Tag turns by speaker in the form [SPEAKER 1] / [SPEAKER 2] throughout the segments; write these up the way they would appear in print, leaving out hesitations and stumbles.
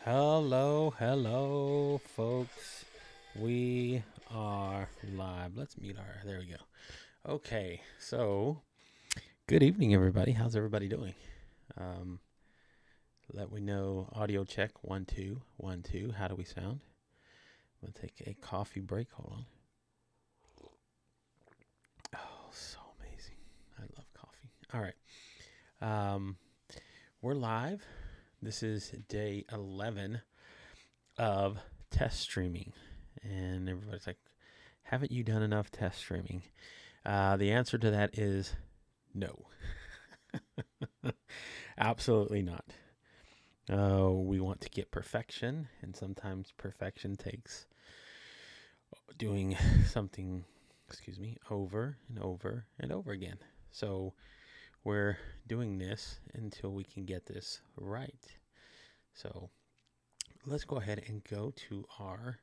[SPEAKER 1] Hello, folks. We are live. Let's mute our. There we go. Okay, so good evening, everybody. How's everybody doing? Um, Let me know. Audio check 1 2 1 2. How do we sound? I'm gonna take a coffee break. Hold on. Oh, so amazing. I love coffee. All right. Um, we're live. This is day 11 of test streaming, and everybody's like, haven't you done enough test streaming? The answer to that is no. Absolutely not. We want to get perfection, and sometimes perfection takes doing something, over and over and over again. So we're doing this until we can get this right. So let's go ahead and go to our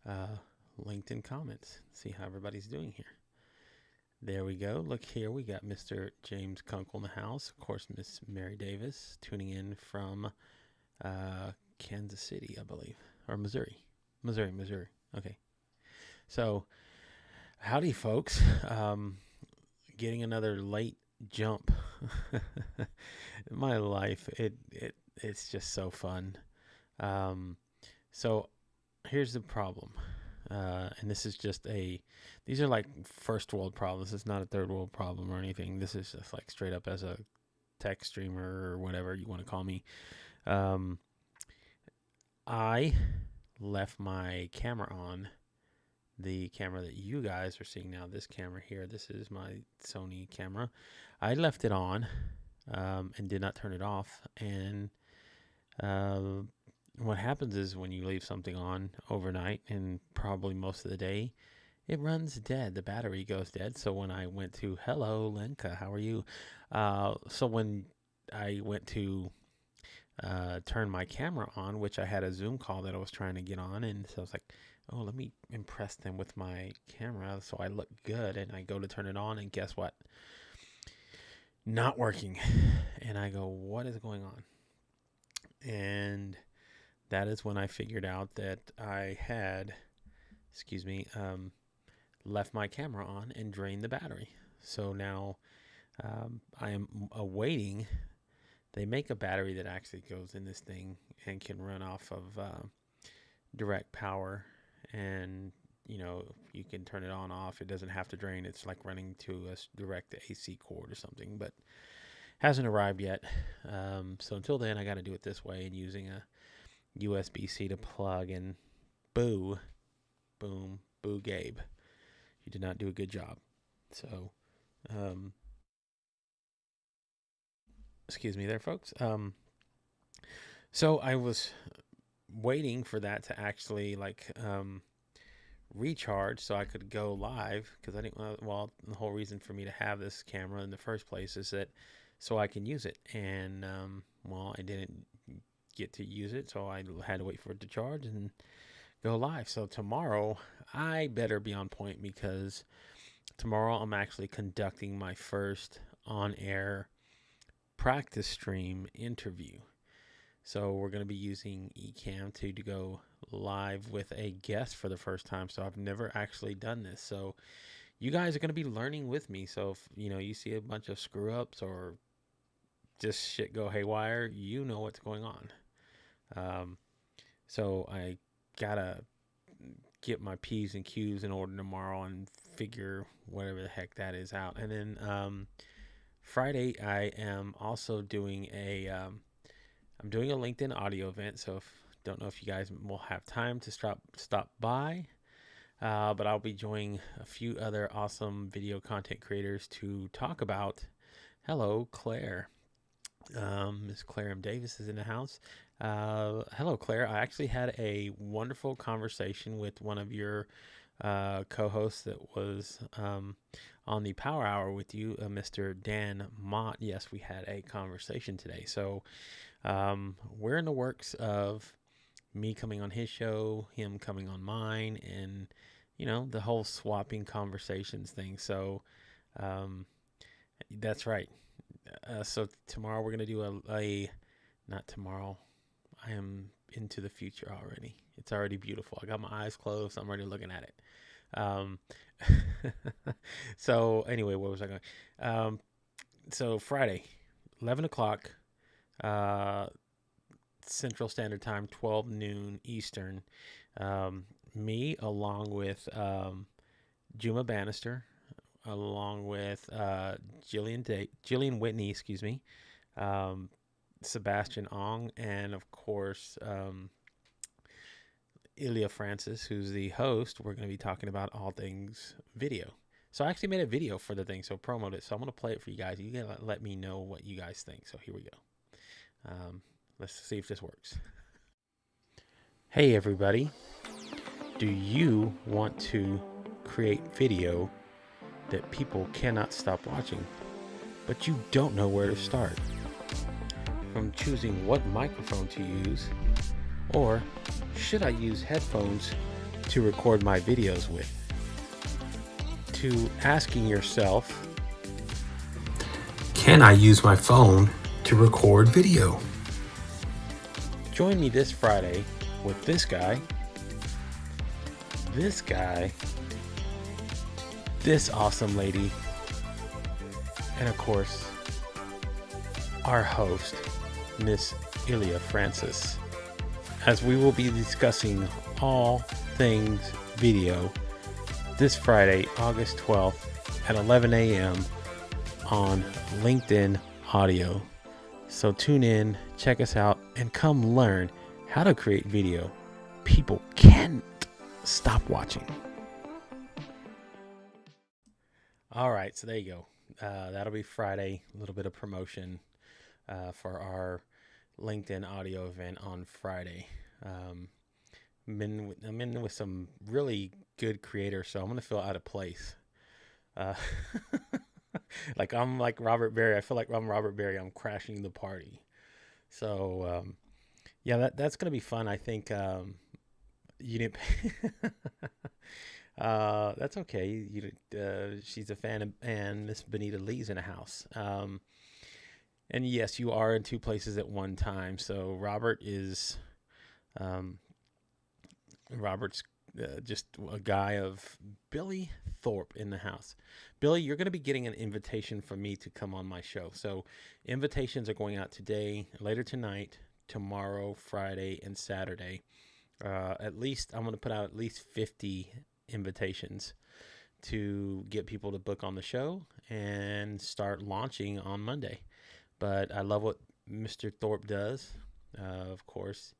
[SPEAKER 1] uh, LinkedIn comments, see how everybody's doing here. There we go. Look here, we got Mr. James Kunkel in the house. Of course, Miss Mary Davis tuning in from Kansas City, I believe, or Missouri. Missouri. Okay. So, howdy, folks. Getting another late jump. My life, it's just so fun. Um, so here's the problem. And this is these are like first world problems. It's not a third world problem or anything. This is just like straight up as a tech streamer or whatever you want to call me. Um, I left my camera on, the camera that you guys are seeing now. This camera here, this is my Sony camera. I left it on and did not turn it off. And uh, what happens is when you leave something on overnight and probably most of the day, it runs dead. The battery goes dead. So when I went to, hello, Lenka, how are you? So when I went to turn my camera on, which I had a Zoom call that I was trying to get on, and so I was like, oh, let me impress them with my camera so I look good. And I go to turn it on, and guess what? Not working. And I go, what is going on? And that is when I figured out that I had, left my camera on and drained the battery. So now I am awaiting. They make a battery that actually goes in this thing and can run off of direct power, and you can turn it on off. It doesn't have to drain. It's like running to a direct AC cord or something, but hasn't arrived yet. So until then, I got to do it this way and using a USB-C to plug, and boo, boom, boo, Gabe, you did not do a good job. So, um, excuse me there, folks. So I was waiting for that to actually recharge so I could go live, because I didn't. Well, the whole reason for me to have this camera in the first place is that so I can use it, and I didn't get to use it, so I had to wait for it to charge and go live. So tomorrow I better be on point, because tomorrow I'm actually conducting my first on-air practice stream interview. So we're going to be using Ecamm to go live with a guest for the first time. So I've never actually done this. So you guys are going to be learning with me. So if you see a bunch of screw ups or just shit go haywire, you know what's going on. So I gotta get my P's and Q's in order tomorrow and figure whatever the heck that is out. And then Friday I am also doing I'm doing a LinkedIn audio event. So don't know if you guys will have time to stop by, but I'll be joining a few other awesome video content creators to talk about. Hello, Claire. Miss Claire M. Davis is in the house. Hello, Claire. I actually had a wonderful conversation with one of your co-hosts that was on the Power Hour with you, Mr. Dan Mott. Yes, we had a conversation today. So we're in the works of me coming on his show, him coming on mine, and the whole swapping conversations thing. So that's right. So tomorrow we're gonna do a not tomorrow. into the future already. It's already beautiful. I got my eyes closed. I'm already looking at it. Um, so anyway, where was I going? Um, so Friday, 11 o'clock, uh, Central Standard Time, 12 noon Eastern. Um, Me, along with Juma Bannister, along with Jillian Whitney, excuse me, um, Sebastian Ong, and of course, Ilya Francis, who's the host. We're going to be talking about all things video. So I actually made a video for the thing, so promote it. So I'm going to play it for you guys. You can let me know what you guys think. So here we go. Let's see if this works. Hey, everybody. Do you want to create video that people cannot stop watching, but you don't know where to start? From choosing what microphone to use, or should I use headphones to record my videos with, to asking yourself, can I use my phone to record video? Join me this Friday with this guy, this awesome lady, and of course, our host, Miss Ilya Francis, as we will be discussing all things video this Friday, August 12th at 11 a.m. on LinkedIn Audio. So tune in, check us out, and come learn how to create video people can't stop watching. All right, so there you go. That'll be Friday. A little bit of promotion for our LinkedIn Audio event on Friday. I'm in with some really good creators, so I'm gonna feel out of place. Like I'm like Robert Berry. I feel like I'm Robert Berry. I'm crashing the party. So yeah, that's gonna be fun. I think you didn't. That's okay. She's a fan, and Miss Benita Lee's in the house. And yes, you are in two places at one time. So Robert's just a guy of Billy Thorpe in the house. Billy, you're going to be getting an invitation from me to come on my show. So invitations are going out today, later tonight, tomorrow, Friday, and Saturday. At least I'm going to put out at least 50 invitations to get people to book on the show and start launching on Monday. But I love what Mr. Thorpe does. Of course,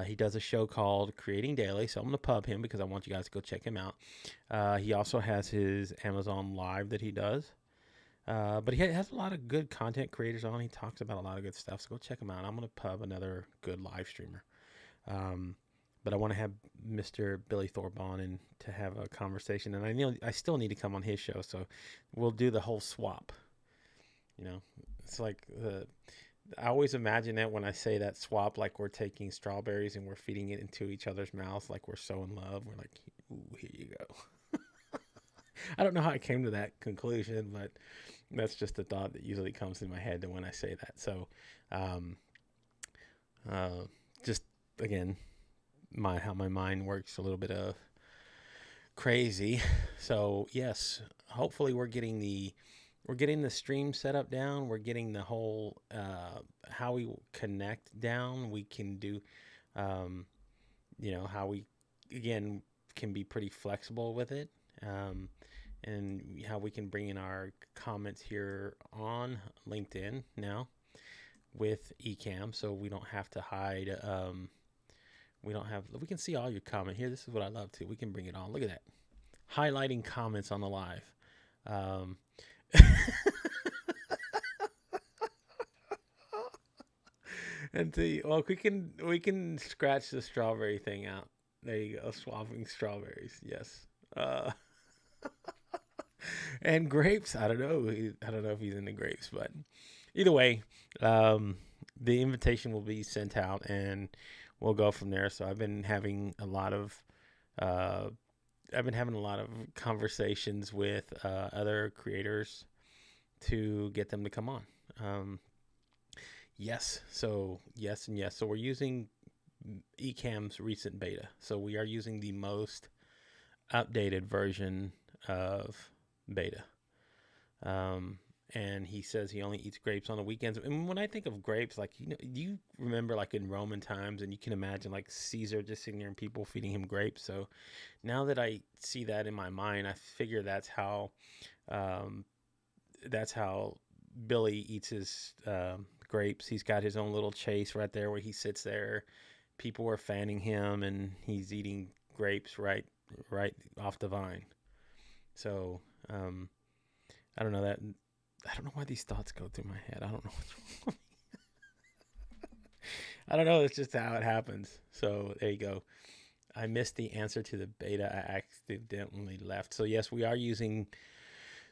[SPEAKER 1] he does a show called Creating Daily, so I'm going to pub him because I want you guys to go check him out. He also has his Amazon Live that he does. But he has a lot of good content creators on. He talks about a lot of good stuff, so go check him out. I'm going to pub another good live streamer. But I want to have Mr. Billy Thorpe on and to have a conversation. And I know I still need to come on his show, so we'll do the whole swap. You know, it's like I always imagine that when I say that swap, like we're taking strawberries and we're feeding it into each other's mouths, like we're so in love. We're like, ooh, here you go. I don't know how I came to that conclusion, but that's just a thought that usually comes in my head when I say that. So, just again, how my mind works a little bit of crazy. So yes, hopefully we're getting the stream set up down. We're getting the whole how we connect down. We can do how we again can be pretty flexible with it, and how we can bring in our comments here on LinkedIn now with Ecamm, so we don't have to hide. We can see all your comment here. This is what I love too. We can bring it on. Look at that. Highlighting comments on the live. And we can scratch the strawberry thing out. There you go. Swapping strawberries. Yes. And grapes. I don't know if he's into grapes, but either way, the invitation will be sent out and we'll go from there. So I've been having a lot of conversations with other creators to get them to come on. Yes. So yes and yes. So we're using Ecamm's recent beta. So we are using the most updated version of beta. Um, and he says he only eats grapes on the weekends. And when I think of grapes, like, you remember like in Roman times, and you can imagine like Caesar just sitting there and people feeding him grapes. So now that I see that in my mind, I figure um, that's how Billy eats his grapes. He's got his own little chase right there where he sits there. People are fanning him, and he's eating grapes right off the vine. So um, I don't know that. I don't know why these thoughts go through my head. I don't know what's wrong. I don't know. It's just how it happens. So there you go. I missed the answer to the beta. I accidentally left. So yes, we are using.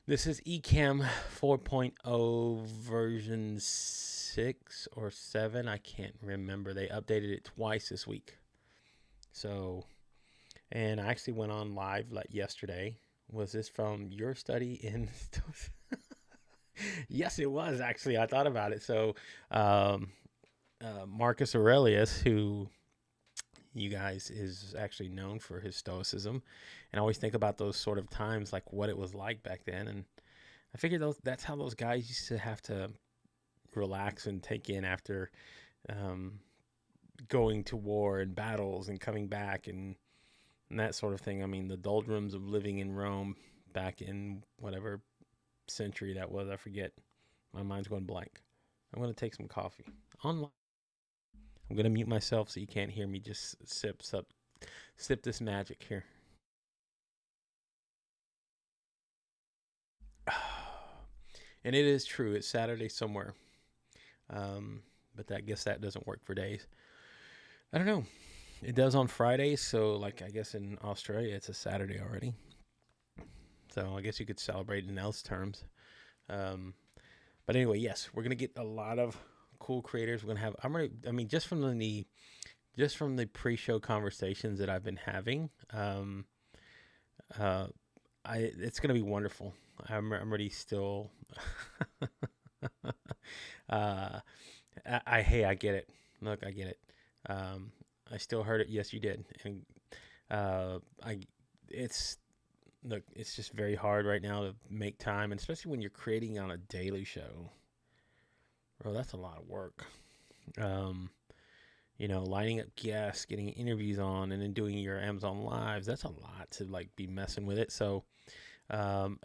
[SPEAKER 1] This is Ecamm 4.0 version 6 or 7. I can't remember. They updated it twice this week. So, and I actually went on live like yesterday. Was this from your study in? Yes, it was actually. I thought about it. So, um, Marcus Aurelius, who you guys is actually known for his stoicism, and I always think about those sort of times, like what it was like back then, and I figured that's how those guys used to have to relax and take in after um, going to war and battles and coming back and that sort of thing. I mean, the doldrums of living in Rome back in whatever century that was, I forget. My mind's going blank. I'm going to take some coffee. Online. I'm going to mute myself so you can't hear me. Just sip this magic here. And it is true. It's Saturday somewhere. But I guess that doesn't work for days. I don't know. It does on Fridays. So, like, I guess in Australia, it's a Saturday already. So, I guess you could celebrate in those terms. Um, but anyway, yes, we're going to get a lot of cool creators. We're going to have, I mean, just from the pre-show conversations that I've been having, uh, it's going to be wonderful. I'm already still, uh, hey, I get it. Look, I get it. Um, I still heard it. Yes, you did. And, I, it's, look, it's just very hard right now to make time, and especially when you're creating on a daily show. Bro, that's a lot of work. Um, lining up guests, getting interviews on, and then doing your Amazon lives. That's a lot to like be messing with it. So, um,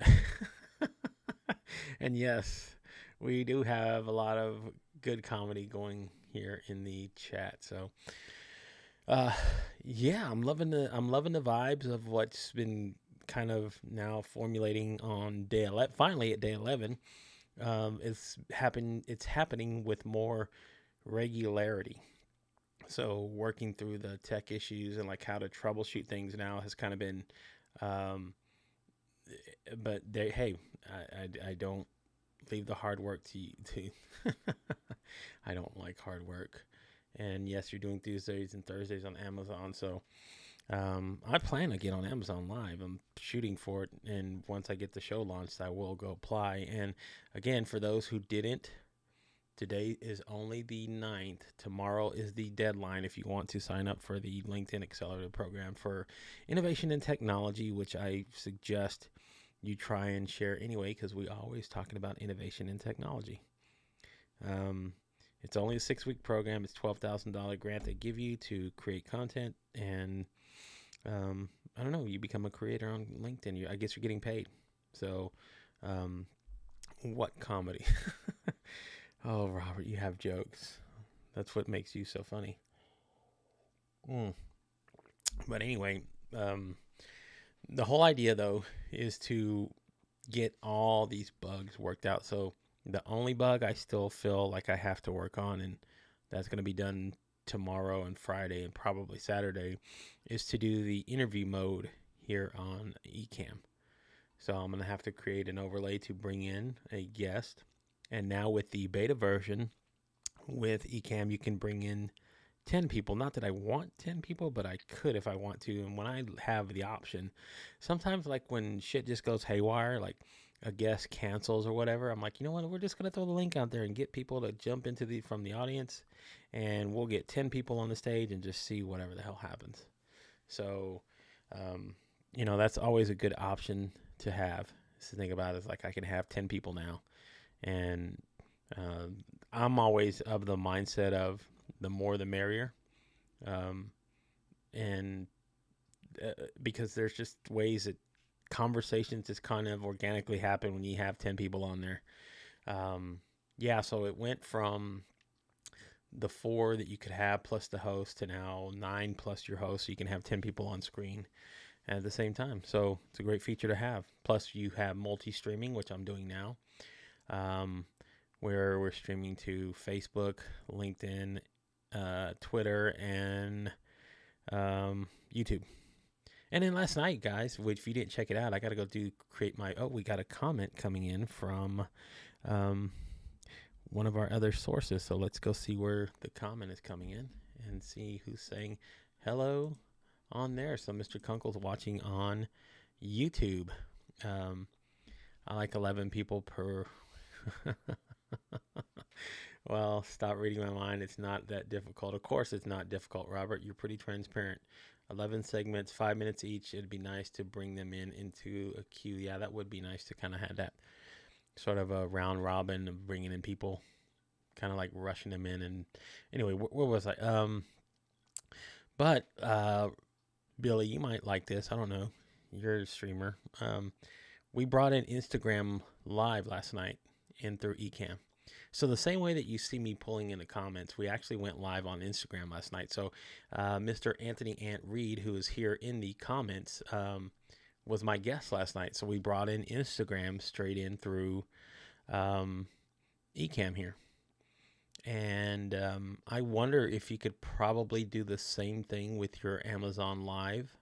[SPEAKER 1] and yes, we do have a lot of good comedy going here in the chat. So, uh, yeah, I'm loving the vibes of what's been kind of now formulating on day 11. Finally, at day 11, It's happening with more regularity. So working through the tech issues and like how to troubleshoot things now has kind of been, um, but hey, I don't leave the hard work to I don't like hard work. And yes, you're doing Tuesdays and Thursdays on Amazon. So I plan to get on Amazon Live. I'm shooting for it. And once I get the show launched, I will go apply. And again, for those who didn't, today is only the 9th. Tomorrow is the deadline if you want to sign up for the LinkedIn Accelerator program for innovation and technology, which I suggest you try and share anyway, because we always talking about innovation and technology. Um, it's only a 6-week program. It's $12,000 grant they give you to create content, and I don't know. You become a creator on LinkedIn. I guess you're getting paid. So, um, what comedy? Oh, Robert, you have jokes. That's what makes you so funny. Mm. But anyway, um, the whole idea though is to get all these bugs worked out. So the only bug I still feel like I have to work on, and that's going to be done tomorrow and Friday and probably Saturday, is to do the interview mode here on Ecamm. So I'm going to have to create an overlay to bring in a guest. And now with the beta version with Ecamm, you can bring in 10 people. Not that I want 10 people, but I could if I want to. And when I have the option, sometimes like when shit just goes haywire, like a guest cancels or whatever, I'm like, you know what? We're just going to throw the link out there and get people to jump into from the audience and we'll get 10 people on the stage and just see whatever the hell happens. So, that's always a good option to have. To think about it, is like I can have 10 people now, and I'm always of the mindset of the more the merrier, um, and because there's just ways that conversations just kind of organically happen when you have 10 people on there. Yeah, so it went from the 4 that you could have plus the host to now 9 plus your host, so you can have 10 people on screen at the same time. So it's a great feature to have. Plus you have multi-streaming, which I'm doing now, where we're streaming to Facebook, LinkedIn, Twitter, and YouTube. And then last night, guys, which if you didn't check it out, I got to go we got a comment coming in from one of our other sources. So let's go see where the comment is coming in and see who's saying hello on there. So Mr. Kunkel's watching on YouTube. I like 11 people per. Well, stop reading my mind. It's not that difficult. Of course, it's not difficult, Robert. You're pretty transparent. 11 segments, 5 minutes each. It'd be nice to bring them into a queue. Yeah, that would be nice to kind of have that sort of a round robin of bringing in people, kind of like rushing them in. And anyway, where was I? But Billy, you might like this. I don't know. You're a streamer. We brought in Instagram Live last night in through Ecamm. So the same way that you see me pulling in the comments, we actually went live on Instagram last night. So Mr. Anthony Ant Reed, who is here in the comments, was my guest last night. So we brought in Instagram straight in through Ecamm here. And I wonder if you could probably do the same thing with your Amazon Live,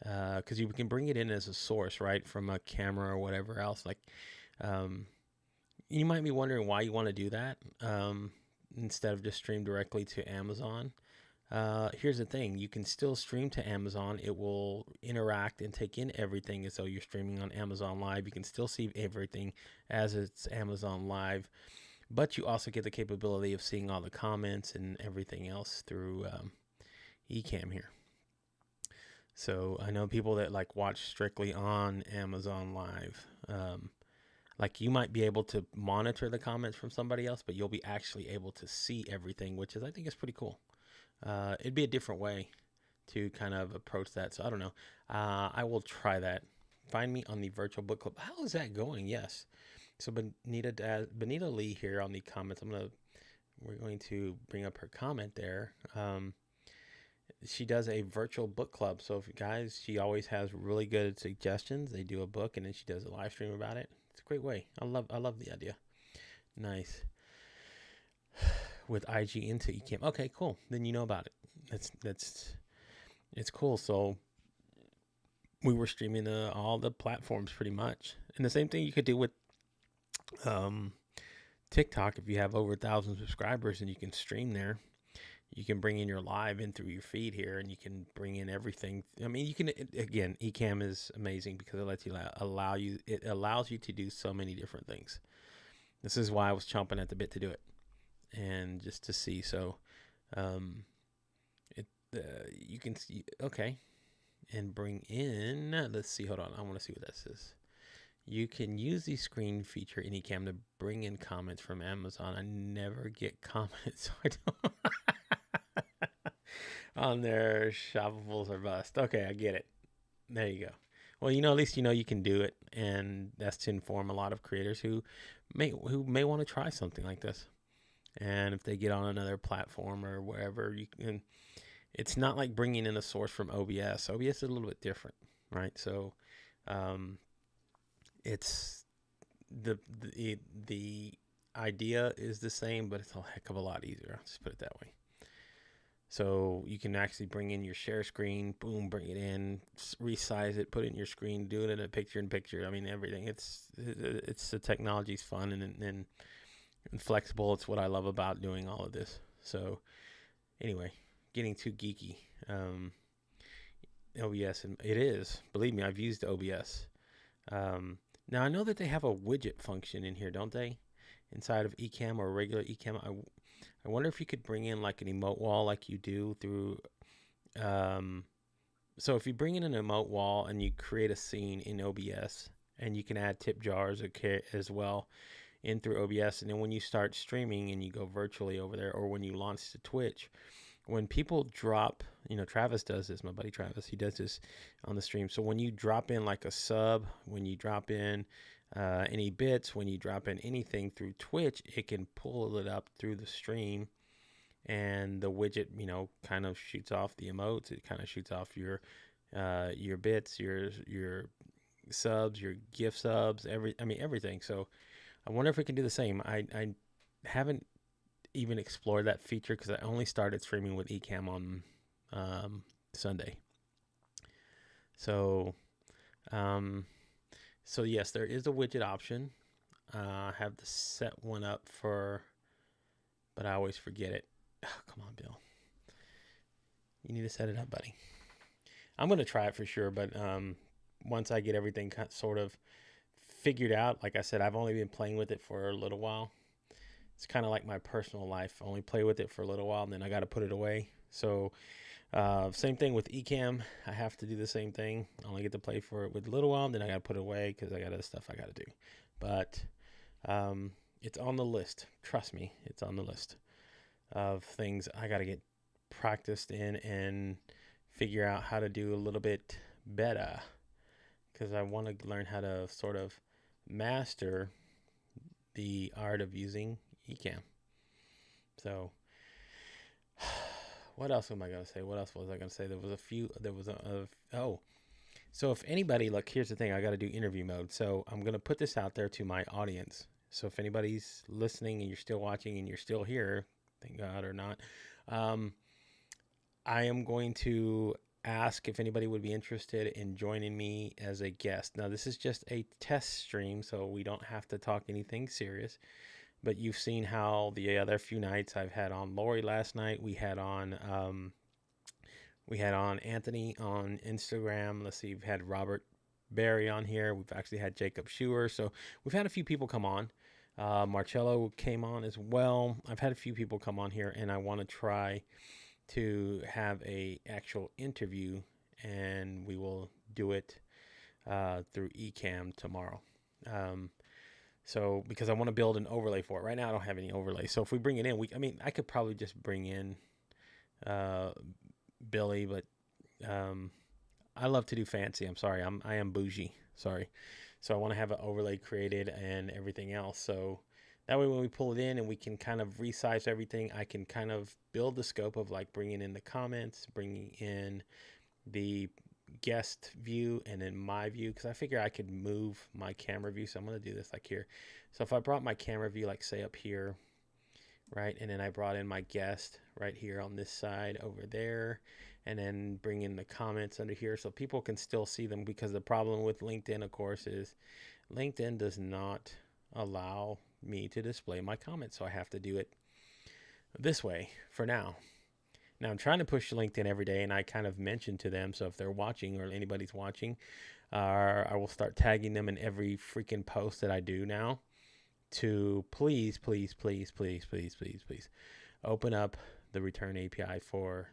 [SPEAKER 1] because you can bring it in as a source, right, from a camera or whatever else. Like, you might be wondering why you want to do that instead of just stream directly to Amazon. Here's the thing. You can still stream to Amazon. It will interact and take in everything as though you're streaming on Amazon Live. You can still see everything as it's Amazon Live. But you also get the capability of seeing all the comments and everything else through Ecamm here. So I know people that like watch strictly on Amazon Live. Like you might be able to monitor the comments from somebody else, but you'll be actually able to see everything, which is, I think, is pretty cool. It'd be a different way to kind of approach that. So I don't know. I will try that. Find me on the virtual book club. How is that going? Yes. So Benita Lee here on the comments. We're going to bring up her comment there. She does a virtual book club. So if you guys, she always has really good suggestions. They do a book and then she does a live stream about it. It's a great way. I love the idea. Nice. With IG into Ecamm. Okay, cool. Then you know about it. It's cool. So we were streaming all the platforms pretty much. And the same thing you could do with TikTok. If you have over 1,000 subscribers and you can stream there, you can bring in your live in through your feed here, and you can bring in everything. I mean, you can, again, Ecamm is amazing because it lets you it allows you to do so many different things. This is why I was chomping at the bit to do it, and just to see. So, you can see, okay, and bring in, let's see, hold on. I want to see what that says. You can use the screen feature in Ecamm to bring in comments from Amazon. I never get comments, so I don't on their shoppables or bust. Okay, I get it. There you go. Well, at least you can do it, and that's to inform a lot of creators who may want to try something like this. And if they get on another platform or wherever, you can. It's not like bringing in a source from OBS. OBS is a little bit different, right? So, it's the idea is the same, but it's a heck of a lot easier. I'll just put it that way. So you can actually bring in your share screen, boom, bring it in, resize it, put it in your screen, do it in a picture-in-picture. I mean, everything. It's the technology's fun and flexible. It's what I love about doing all of this. So anyway, getting too geeky. OBS, and it is. Believe me, I've used OBS. Now I know that they have a widget function in here, don't they? Inside of Ecamm or regular Ecamm. I wonder if you could bring in like an emote wall like you do through. Um, so if you bring in an emote wall and you create a scene in OBS, and you can add tip jars as well in through OBS, and then when you start streaming and you go virtually over there, or when you launch to Twitch, when people drop, Travis does this, my buddy Travis, he does this on the stream. So when you drop in like a sub, when you drop in any bits, when you drop in anything through Twitch, it can pull it up through the stream, and the widget, kind of shoots off the emotes. It kind of shoots off your bits, your subs, your gift subs, everything. So I wonder if we can do the same. I haven't even explored that feature because I only started streaming with Ecamm on Sunday. So, so yes, there is a widget option. I have to set one up but I always forget it. Oh, come on, Bill. You need to set it up, buddy. I'm going to try it for sure, but once I get everything sort of figured out, like I said, I've only been playing with it for a little while. It's kind of like my personal life. I only play with it for a little while, and then I got to put it away. So same thing with Ecamm. I have to do the same thing. I only get to play for it with a little while, and then I got to put it away because I got other stuff I got to do. But it's on the list. Trust me, it's on the list of things I got to get practiced in and figure out how to do a little bit better, because I want to learn how to sort of master the art of using Ecamm. So what else am I going to say? What else was I going to say? So if anybody, look, here's the thing. I got to do interview mode. So I'm going to put this out there to my audience. So if anybody's listening and you're still watching and you're still here, thank God or not, I am going to ask if anybody would be interested in joining me as a guest. Now, this is just a test stream, so we don't have to talk anything serious. But you've seen how the other few nights I've had on Lori last night. We had on Anthony on Instagram. Let's see, we've had Robert Barry on here. We've actually had Jacob Schuer. So we've had a few people come on. Marcello came on as well. I've had a few people come on here, and I want to try to have a actual interview, and we will do it through Ecamm tomorrow. So because I want to build an overlay for it. Right now I don't have any overlay. So if we bring it in, I could probably just bring in Billy, but I love to do fancy. I'm sorry. I am bougie. Sorry. So I want to have an overlay created and everything else. So that way when we pull it in and we can kind of resize everything, I can kind of build the scope of like bringing in the comments, bringing in the guest view, and then my view, because I figure I could move my camera view. So I'm going to do this like here. So if I brought my camera view, like say up here, right, and then I brought in my guest right here on this side over there, and then bring in the comments under here so people can still see them, because the problem with LinkedIn, of course, is LinkedIn does not allow me to display my comments, so I have to do it this way for now. Now I'm trying to push LinkedIn every day, and I kind of mention to them, so if they're watching or anybody's watching, I will start tagging them in every freaking post that I do now to please open up the return API for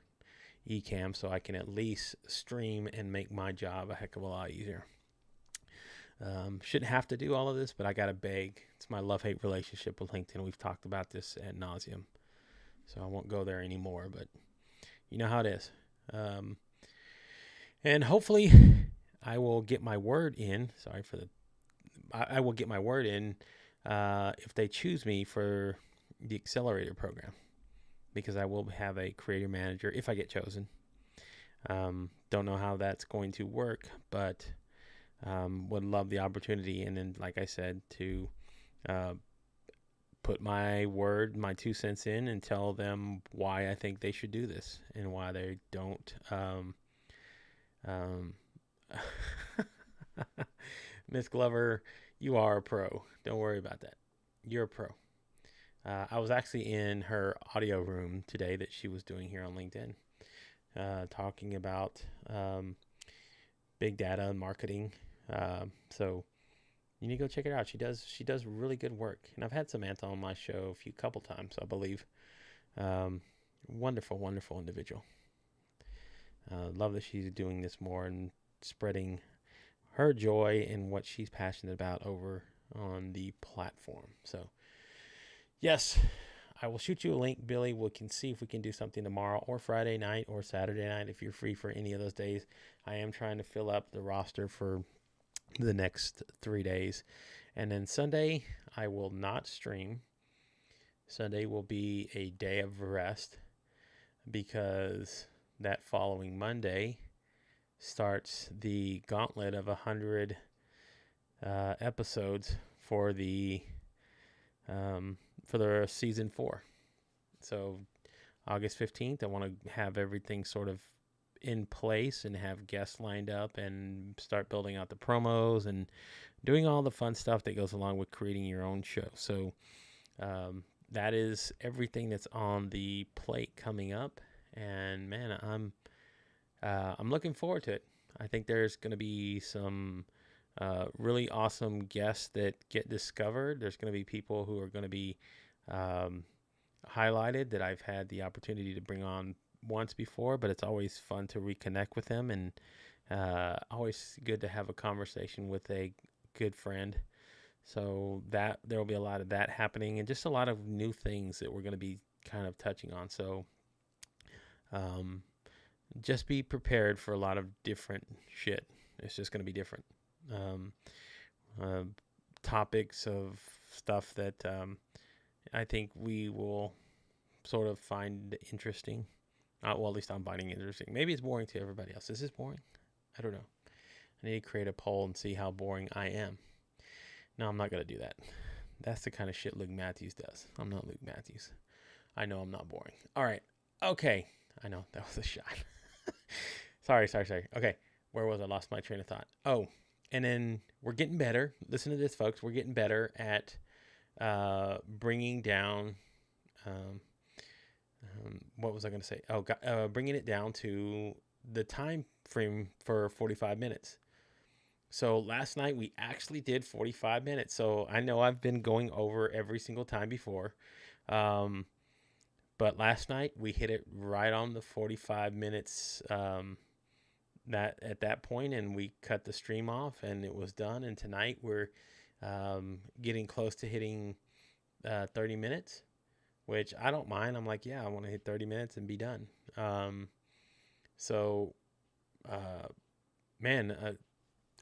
[SPEAKER 1] Ecamm so I can at least stream and make my job a heck of a lot easier. Shouldn't have to do all of this, but I gotta beg. It's my love-hate relationship with LinkedIn. We've talked about this ad nauseum, so I won't go there anymore, but you know how it is. And hopefully I will get my word in. I will get my word in if they choose me for the accelerator program, because I will have a creator manager if I get chosen. Don't know how that's going to work, but would love the opportunity. And then, like I said, to put my 2 cents in and tell them why I think they should do this and why they don't. Miss Glover, you are a pro. Don't worry about that. You're a pro. I was actually in her audio room today that she was doing here on LinkedIn, talking about big data and marketing. So you need to go check it out. She does really good work. And I've had Samantha on my show a couple times, I believe. Wonderful, wonderful individual. Love that she's doing this more and spreading her joy and what she's passionate about over on the platform. So, yes, I will shoot you a link, Billy. We can see if we can do something tomorrow or Friday night or Saturday night if you're free for any of those days. I am trying to fill up the roster for the next 3 days. And then Sunday, I will not stream. Sunday will be a day of rest because that following Monday starts the gauntlet of 100 episodes for the season 4. So August 15th, I want to have everything sort of in place and have guests lined up and start building out the promos and doing all the fun stuff that goes along with creating your own show. So that is everything that's on the plate coming up. And man, I'm looking forward to it. I think there's going to be some really awesome guests that get discovered. There's going to be people who are going to be highlighted that I've had the opportunity to bring on once before, but it's always fun to reconnect with them, and always good to have a conversation with a good friend. So that there will be a lot of that happening, and just a lot of new things that we're going to be kind of touching on. So just be prepared for a lot of different shit. It's just going to be different. Topics of stuff that I think we will sort of find interesting. Well, at least I'm finding interesting. Maybe it's boring to everybody else. Is this boring? I don't know. I need to create a poll and see how boring I am. No, I'm not going to do that. That's the kind of shit Luke Matthews does. I'm not Luke Matthews. I know I'm not boring. All right. Okay. I know that was a shot. Sorry. Okay. Where was I? Lost my train of thought. Oh, and then we're getting better. Listen to this, folks. We're getting better at bringing down. What was I going to say? Oh, bringing it down to the time frame for 45 minutes. So last night we actually did 45 minutes. So I know I've been going over every single time before. But last night we hit it right on the 45 minutes that at that point, and we cut the stream off and it was done. And tonight we're getting close to hitting 30 minutes, which I don't mind. I'm like, yeah, I want to hit 30 minutes and be done. Man,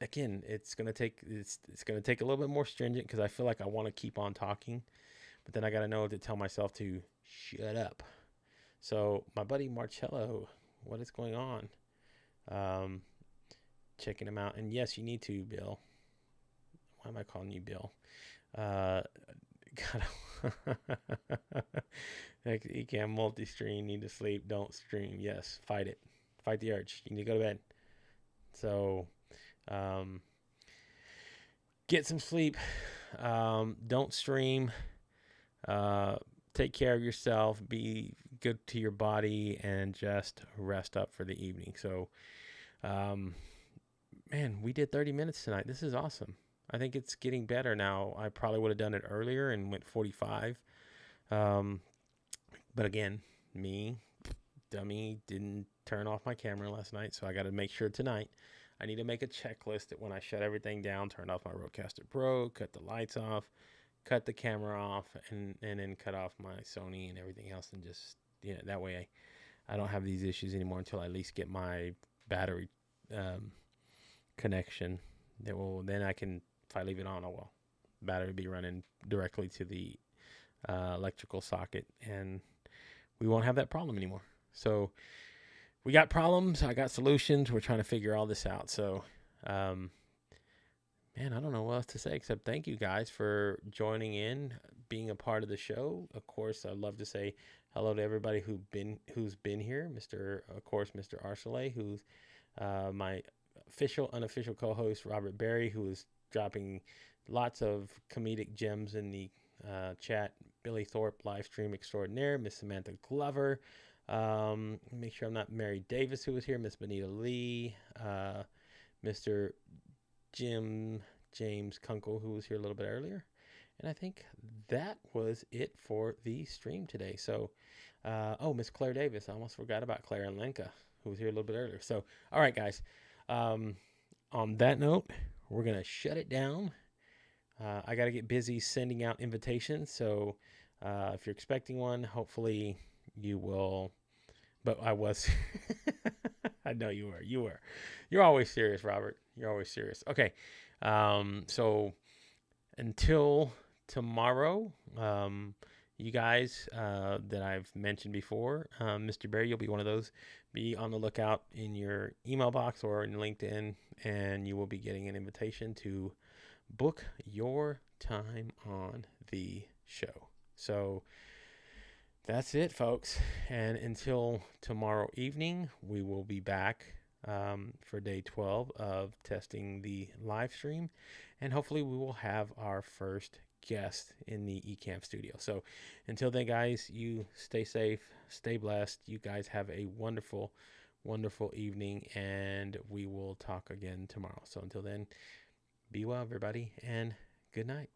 [SPEAKER 1] again, it's gonna take a little bit more stringent because I feel like I want to keep on talking, but then I gotta know to tell myself to shut up. So my buddy Marcello, what is going on? Checking him out, and yes, you need to, Bill. Why am I calling you Bill? You can't multi-stream. Need to sleep. Don't stream. Yes, fight it. Fight the urge. You need to go to bed. So, get some sleep. Don't stream. Take care of yourself. Be good to your body, and just rest up for the evening. So, man, we did 30 minutes tonight. This is awesome. I think it's getting better now. I probably would have done it earlier and went 45. But again, me, dummy, didn't turn off my camera last night, so I got to make sure tonight. I need to make a checklist that when I shut everything down, turn off my Rodecaster Pro, cut the lights off, cut the camera off, and then cut off my Sony and everything else, and just, that way I don't have these issues anymore until I at least get my battery connection. Then I can, if I leave it on, battery will be running directly to the electrical socket, and we won't have that problem anymore. So we got problems. I got solutions. We're trying to figure all this out. So, man, I don't know what else to say except thank you guys for joining in, being a part of the show. Of course, I'd love to say hello to everybody who's been here. Mr. Arcelay, who's my unofficial co-host, Robert Berry, who is dropping lots of comedic gems in the chat. Billy Thorpe, live stream extraordinaire. Miss Samantha Glover. Make sure I'm not Mary Davis, who was here. Miss Benita Lee. Mr. James Kunkel, who was here a little bit earlier. And I think that was it for the stream today. So Miss Claire Davis. I almost forgot about Claire and Lenka, who was here a little bit earlier. So, all right, guys. Um, on that note, we're going to shut it down. I got to get busy sending out invitations. So, if you're expecting one, hopefully you will. But I was. I know you were. You were. You're always serious, Robert. You're always serious. Okay. So until tomorrow, you guys that I've mentioned before, Mr. Barry, you'll be one of those. Be on the lookout in your email box or in LinkedIn, and you will be getting an invitation to book your time on the show. So that's it, folks. And until tomorrow evening, we will be back for day 12 of testing the live stream. And hopefully, we will have our first guest in the Ecamm studio. So until then, guys, you stay safe, stay blessed. You guys have a wonderful, wonderful evening, and we will talk again tomorrow. So until then, be well, everybody, and good night.